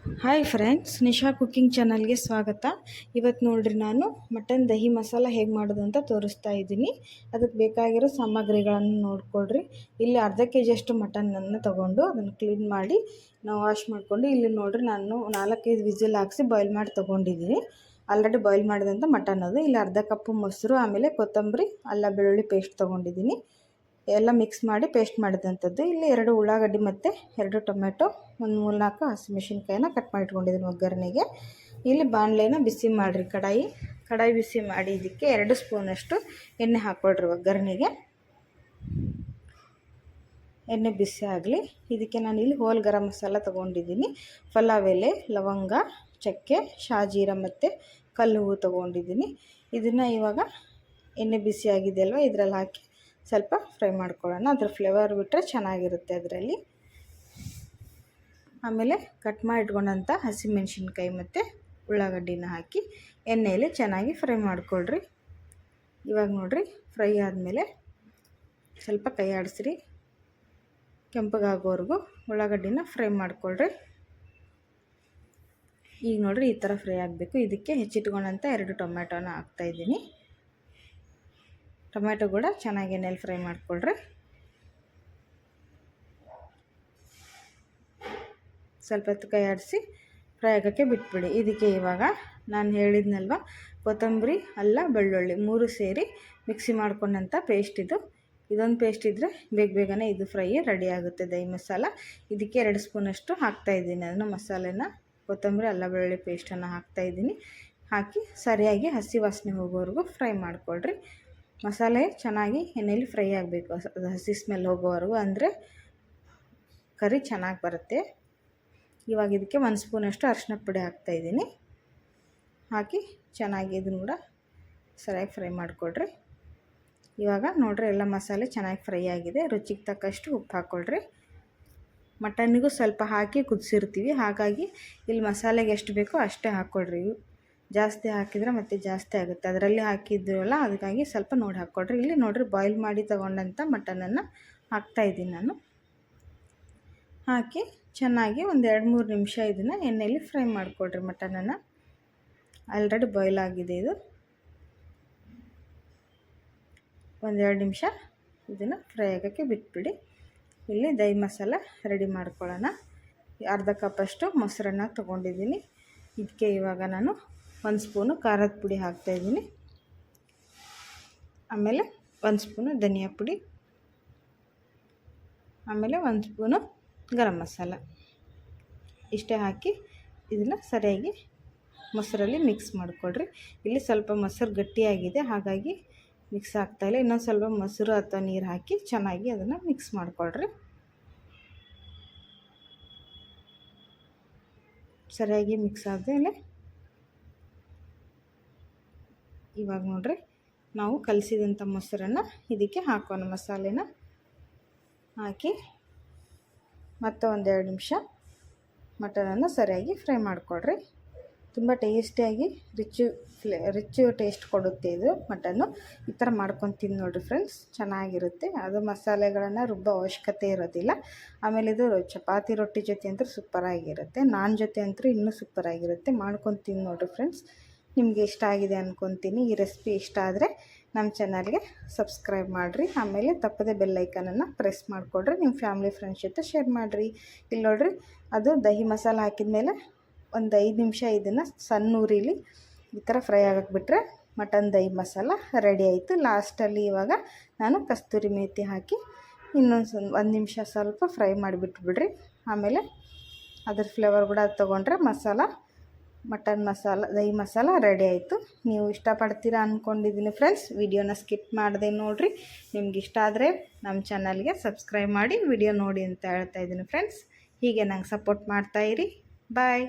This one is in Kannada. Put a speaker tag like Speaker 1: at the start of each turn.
Speaker 1: ಹಾಯ್ ಫ್ರೆಂಡ್ಸ್, ನಿಶಾ ಕುಕ್ಕಿಂಗ್ ಚಾನಲ್ಗೆ ಸ್ವಾಗತ. ಇವತ್ತು ನೋಡ್ರಿ ನಾನು ಮಟನ್ ದಹಿ ಮಸಾಲ ಹೇಗೆ ಮಾಡೋದು ಅಂತ ತೋರಿಸ್ತಾ ಇದ್ದೀನಿ. ಅದಕ್ಕೆ ಬೇಕಾಗಿರೋ ಸಾಮಗ್ರಿಗಳನ್ನು ನೋಡ್ಕೊಳ್ರಿ. ಇಲ್ಲಿ ಅರ್ಧ kg ಅಷ್ಟು ಮಟನನ್ನು ತೊಗೊಂಡು ಅದನ್ನು ಕ್ಲೀನ್ ಮಾಡಿ ನಾವು ವಾಶ್ ಮಾಡಿಕೊಂಡು, ಇಲ್ಲಿ ನೋಡ್ರಿ ನಾನು 4-5 ವಿಸಿಲ್ ಹಾಕಿಸಿ ಬಾಯ್ಲ್ ಮಾಡಿ ತೊಗೊಂಡಿದ್ದೀನಿ. ಆಲ್ರೆಡಿ ಬಾಯ್ಲ್ ಮಾಡಿದಂಥ ಮಟನ್ ಅದು. ಇಲ್ಲಿ ಅರ್ಧ ಕಪ್ಪು ಮೊಸರು, ಆಮೇಲೆ ಕೊತ್ತಂಬರಿ, ಅಲ್ಲ ಬೆಳ್ಳುಳ್ಳಿ ಪೇಸ್ಟ್ ತೊಗೊಂಡಿದ್ದೀನಿ. ಎಲ್ಲ ಮಿಕ್ಸ್ ಮಾಡಿ ಪೇಸ್ಟ್ ಮಾಡಿದಂಥದ್ದು. ಇಲ್ಲಿ 2 ಉಳ್ಳಾಗಡ್ಡಿ ಮತ್ತು 2 ಟೊಮೆಟೊ, ಒಂದು 3-4 ಹಸಿಮೆಣಸಿನ್ಕಾಯಿನ ಕಟ್ ಮಾಡಿ ಇಟ್ಕೊಂಡಿದ್ದೀನಿ ಒಗ್ಗರಣೆಗೆ. ಇಲ್ಲಿ ಬಾಣಲೆನ ಬಿಸಿ ಮಾಡಿರಿ. ಕಡಾಯಿ ಬಿಸಿ ಮಾಡಿ ಇದಕ್ಕೆ 2 ಸ್ಪೂನಷ್ಟು ಎಣ್ಣೆ ಹಾಕ್ಕೊಳ್ರಿ ಒಗ್ಗರಣೆಗೆ. ಎಣ್ಣೆ ಬಿಸಿ ಆಗಲಿ. ಇದಕ್ಕೆ ನಾನು ಇಲ್ಲಿ ಹೋಲ್ ಗರಂ ಮಸಾಲ ತೊಗೊಂಡಿದ್ದೀನಿ. ಪಲಾವ್ ಎಲೆ, ಲವಂಗ, ಚಕ್ಕೆ, ಶಾಜೀರ ಮತ್ತು ಕಲ್ಲು ಹೂವು ತೊಗೊಂಡಿದ್ದೀನಿ. ಇದನ್ನು ಇವಾಗ ಎಣ್ಣೆ ಬಿಸಿ ಆಗಿದೆ ಅಲ್ವ, ಇದರಲ್ಲಿ ಹಾಕಿ ಸ್ವಲ್ಪ ಫ್ರೈ ಮಾಡ್ಕೊಳ್ಳೋಣ. ಅದ್ರ ಫ್ಲೇವರ್ ಬಿಟ್ಟರೆ ಚೆನ್ನಾಗಿರುತ್ತೆ ಅದರಲ್ಲಿ. ಆಮೇಲೆ ಕಟ್ ಮಾಡಿ ಇಟ್ಕೊಂಡಂಥ ಹಸಿಮೆಣ್ಸಿನ್ಕಾಯಿ ಮತ್ತು ಉಳ್ಳಾಗಡ್ಡಿನ ಹಾಕಿ ಎಣ್ಣೆಯಲ್ಲಿ ಚೆನ್ನಾಗಿ ಫ್ರೈ ಮಾಡ್ಕೊಳ್ರಿ. ಇವಾಗ ನೋಡಿರಿ, ಫ್ರೈ ಆದಮೇಲೆ ಸ್ವಲ್ಪ ಕೈ ಆಡಿಸ್ರಿ. ಕೆಂಪಗಾಗೋವರೆಗೂ ಉಳ್ಳಾಗಡ್ಡಿನ ಫ್ರೈ ಮಾಡ್ಕೊಳ್ರಿ. ಈಗ ನೋಡಿರಿ, ಈ ಥರ ಫ್ರೈ ಆಗಬೇಕು. ಇದಕ್ಕೆ ಹೆಚ್ಚಿಟ್ಕೊಂಡಂಥ 2 ಟೊಮೆಟೊನ ಹಾಕ್ತಾಯಿದ್ದೀನಿ. ಟೊಮೆಟೊ ಕೂಡ ಚೆನ್ನಾಗಿ ಎಣ್ಣೆಲಿ ಫ್ರೈ ಮಾಡ್ಕೊಳ್ರಿ. ಸ್ವಲ್ಪ ಹೊತ್ತು ಕೈ ಆಡಿಸಿ ಫ್ರೈ ಆಗೋಕ್ಕೆ ಬಿಟ್ಬಿಡಿ. ಇದಕ್ಕೆ ಇವಾಗ ನಾನು ಹೇಳಿದ್ನಲ್ವ, ಕೊತ್ತಂಬರಿ, ಅಲ್ಲ, ಬೆಳ್ಳುಳ್ಳಿ 3 ಸೇರಿ ಮಿಕ್ಸಿ ಮಾಡ್ಕೊಂಡಂಥ ಪೇಸ್ಟ್ ಇದು. ಇದೊಂದು ಪೇಸ್ಟ್ ಇದ್ದರೆ ಬೇಗನೆ ಇದು ಫ್ರೈ ರೆಡಿ ಆಗುತ್ತೆ ದಹಿ ಮಸಾಲ. ಇದಕ್ಕೆ 2 ಸ್ಪೂನಷ್ಟು ಹಾಕ್ತಾಯಿದ್ದೀನಿ. ಅದನ್ನು ಮಸಾಲೆನ, ಕೊತ್ತಂಬರಿ, ಅಲ್ಲ, ಬೆಳ್ಳುಳ್ಳಿ ಪೇಸ್ಟನ್ನು ಹಾಕ್ತಾಯಿದ್ದೀನಿ. ಹಾಕಿ ಸರಿಯಾಗಿ ಹಸಿ ವಾಸನೆ ಹೋಗೋವರೆಗೂ ಫ್ರೈ ಮಾಡ್ಕೊಳ್ರಿ. ಮಸಾಲೆ ಚೆನ್ನಾಗಿ ಎಣ್ಣೆಯಲ್ಲಿ ಫ್ರೈ ಆಗಬೇಕು, ಅದು ಹಸಿ ಸ್ಮೆಲ್ ಹೋಗೋವರೆಗೂ, ಅಂದರೆ ಕರಿ ಚೆನ್ನಾಗಿ ಬರುತ್ತೆ. ಇವಾಗ ಇದಕ್ಕೆ 1 ಸ್ಪೂನಷ್ಟು ಅರಿಶಿನ ಪುಡಿ ಹಾಕ್ತಾಯಿದ್ದೀನಿ. ಹಾಕಿ ಚೆನ್ನಾಗಿ ಇದನ್ನು ಕೂಡ ಸರಿಯಾಗಿ ಫ್ರೈ ಮಾಡಿಕೊಡ್ರಿ. ಇವಾಗ ನೋಡ್ರಿ, ಎಲ್ಲ ಮಸಾಲೆ ಚೆನ್ನಾಗಿ ಫ್ರೈ ಆಗಿದೆ. ರುಚಿಗೆ ತಕ್ಕಷ್ಟು ಉಪ್ಪು ಹಾಕ್ಕೊಳ್ರಿ. ಮಟನ್ನಿಗೂ ಸ್ವಲ್ಪ ಹಾಕಿ ಕುದಿಸಿರ್ತೀವಿ, ಹಾಗಾಗಿ ಇಲ್ಲಿ ಮಸಾಲೆಗೆ ಎಷ್ಟು ಬೇಕೋ ಅಷ್ಟೇ ಹಾಕ್ಕೊಳ್ರಿ. ಜಾಸ್ತಿ ಹಾಕಿದರೆ ಮತ್ತೆ ಜಾಸ್ತಿ ಆಗುತ್ತೆ, ಅದರಲ್ಲಿ ಹಾಕಿದ್ದೀವಲ್ಲ, ಅದಕ್ಕಾಗಿ ಸ್ವಲ್ಪ ನೋಡಿ ಹಾಕ್ಕೊಳ್ರಿ. ಇಲ್ಲಿ ನೋಡಿರಿ, ಬಾಯ್ಲ್ ಮಾಡಿ ತೊಗೊಂಡಂಥ ಮಟನನ್ನು ಹಾಕ್ತಾಯಿದ್ದೀನಿ ನಾನು. ಹಾಕಿ ಚೆನ್ನಾಗಿ ಒಂದು 2-3 ನಿಮಿಷ ಇದನ್ನು ಎಣ್ಣೆಯಲ್ಲಿ ಫ್ರೈ ಮಾಡಿಕೊಳ್ರಿ. ಮಟನನ್ನು ಆಲ್ರೆಡಿ ಬಾಯ್ಲ್ ಆಗಿದೆ ಇದು. 1-2 ನಿಮಿಷ ಇದನ್ನು ಫ್ರೈ ಆಗೋಕ್ಕೆ ಬಿಟ್ಬಿಡಿ. ಇಲ್ಲಿ ದಹಿ ಮಸಾಲ ರೆಡಿ ಮಾಡ್ಕೊಳ್ಳೋಣ. ಅರ್ಧ ಕಪ್ಪಷ್ಟು ಮೊಸರನ್ನ ತೊಗೊಂಡಿದ್ದೀನಿ. ಇದಕ್ಕೆ ಇವಾಗ ನಾನು 1 ಸ್ಪೂನು ಖಾರದ ಪುಡಿ ಹಾಕ್ತಾಯಿದ್ದೀನಿ. ಆಮೇಲೆ 1 ಸ್ಪೂನು ಧನಿಯಾ ಪುಡಿ, ಆಮೇಲೆ 1 ಸ್ಪೂನು ಗರಂ ಮಸಾಲ, ಇಷ್ಟೇ ಹಾಕಿ ಇದನ್ನು ಸರಿಯಾಗಿ ಮೊಸರಲ್ಲಿ ಮಿಕ್ಸ್ ಮಾಡಿಕೊಡ್ರಿ. ಇಲ್ಲಿ ಸ್ವಲ್ಪ ಮೊಸರು ಗಟ್ಟಿಯಾಗಿದೆ, ಹಾಗಾಗಿ ಮಿಕ್ಸ್ ಆಗ್ತಾಯಿಲ್ಲ. ಇನ್ನೊಂದು ಸ್ವಲ್ಪ ಮೊಸರು ಅಥವಾ ನೀರು ಹಾಕಿ ಚೆನ್ನಾಗಿ ಅದನ್ನು ಮಿಕ್ಸ್ ಮಾಡಿಕೊಡ್ರಿ. ಸರಿಯಾಗಿ ಮಿಕ್ಸ್ ಆದಮೇಲೆ ಇವಾಗ ನೋಡ್ರಿ, ನಾವು ಕಲಸಿದಂಥ ಮೊಸರನ್ನು ಇದಕ್ಕೆ ಹಾಕೋಣ. ಮಸಾಲೆನ ಹಾಕಿ ಮತ್ತೆ 1-2 ನಿಮಿಷ ಮಟನನ್ನು ಸರಿಯಾಗಿ ಫ್ರೈ ಮಾಡಿಕೊಡ್ರಿ. ತುಂಬ ಟೇಸ್ಟಿಯಾಗಿ ರಿಚ್ ಟೇಸ್ಟ್ ಕೊಡುತ್ತೆ ಇದು ಮಟನ್ನು. ಈ ಥರ ಮಾಡ್ಕೊಂಡು ತಿಂದು ನೋಡಿರಿ ಫ್ರೆಂಡ್ಸ್, ಚೆನ್ನಾಗಿರುತ್ತೆ. ಅದು ಮಸಾಲೆಗಳನ್ನು ರುಬ್ಬೋ ಅವಶ್ಯಕತೆ ಇರೋದಿಲ್ಲ. ಆಮೇಲೆ ಇದು ಚಪಾತಿ ರೊಟ್ಟಿ ಜೊತೆ ಅಂತೂ ಸೂಪರಾಗಿರುತ್ತೆ, ನಾನ್ ಜೊತೆ ಅಂತೂ ಇನ್ನೂ ಸೂಪರಾಗಿರುತ್ತೆ. ಮಾಡ್ಕೊಂಡು ತಿಂದು ನೋಡಿರಿ ಫ್ರೆಂಡ್ಸ್. ನಿಮಗೆ ಇಷ್ಟ ಆಗಿದೆ ಅಂದ್ಕೊತೀನಿ. ಈ ರೆಸಿಪಿ ಇಷ್ಟ ಆದರೆ ನಮ್ಮ ಚಾನಲ್ಗೆ ಸಬ್ಸ್ಕ್ರೈಬ್ ಮಾಡಿರಿ. ಆಮೇಲೆ ತಪ್ಪದೆ ಬೆಲ್ ಐಕನನ್ನು ಪ್ರೆಸ್ ಮಾಡಿಕೊಡ್ರಿ. ನಿಮ್ಮ ಫ್ಯಾಮಿಲಿ ಫ್ರೆಂಡ್ಸ್ ಜೊತೆ ಶೇರ್ ಮಾಡಿರಿ. ಇಲ್ಲಿ ನೋಡಿರಿ, ಅದು ದಹಿ ಮಸಾಲ ಹಾಕಿದ ಮೇಲೆ ಒಂದು 5 ನಿಮಿಷ ಇದನ್ನು ಸಣ್ಣ ಉರಿಲಿ ಈ ಥರ ಫ್ರೈ ಆಗಕ್ಕೆ ಬಿಟ್ಟರೆ ಮಟನ್ ದಹಿ ಮಸಾಲ ರೆಡಿ ಆಯಿತು. ಲಾಸ್ಟಲ್ಲಿ ಇವಾಗ ನಾನು ಕಸ್ತೂರಿ ಮೇಥಿ ಹಾಕಿ ಇನ್ನೊಂದು 1 ನಿಮಿಷ ಸ್ವಲ್ಪ ಫ್ರೈ ಮಾಡಿಬಿಟ್ಬಿಡ್ರಿ. ಆಮೇಲೆ ಅದ್ರ ಫ್ಲೇವರ್ ಕೂಡ ತೊಗೊಂಡ್ರೆ ಮಟನ್ ಮಸಾಲ ದಹಿ ಮಸಾಲ ರೆಡಿ ಆಯಿತು. ನೀವು ಇಷ್ಟಪಡ್ತೀರಾ ಅಂದ್ಕೊಂಡಿದ್ದೀನಿ ಫ್ರೆಂಡ್ಸ್. ವಿಡಿಯೋನ ಸ್ಕಿಪ್ ಮಾಡದೆ ನೋಡಿರಿ. ನಿಮ್ಗೆ ಇಷ್ಟ ಆದರೆ ನಮ್ಮ ಚಾನಲ್ಗೆ ಸಬ್ಸ್ಕ್ರೈಬ್ ಮಾಡಿ ವಿಡಿಯೋ ನೋಡಿ ಅಂತ ಹೇಳ್ತಾಯಿದ್ದೀನಿ ಫ್ರೆಂಡ್ಸ್. ಹೀಗೆ ನಂಗೆ ಸಪೋರ್ಟ್ ಮಾಡ್ತಾಯಿರಿ. ಬಾಯ್.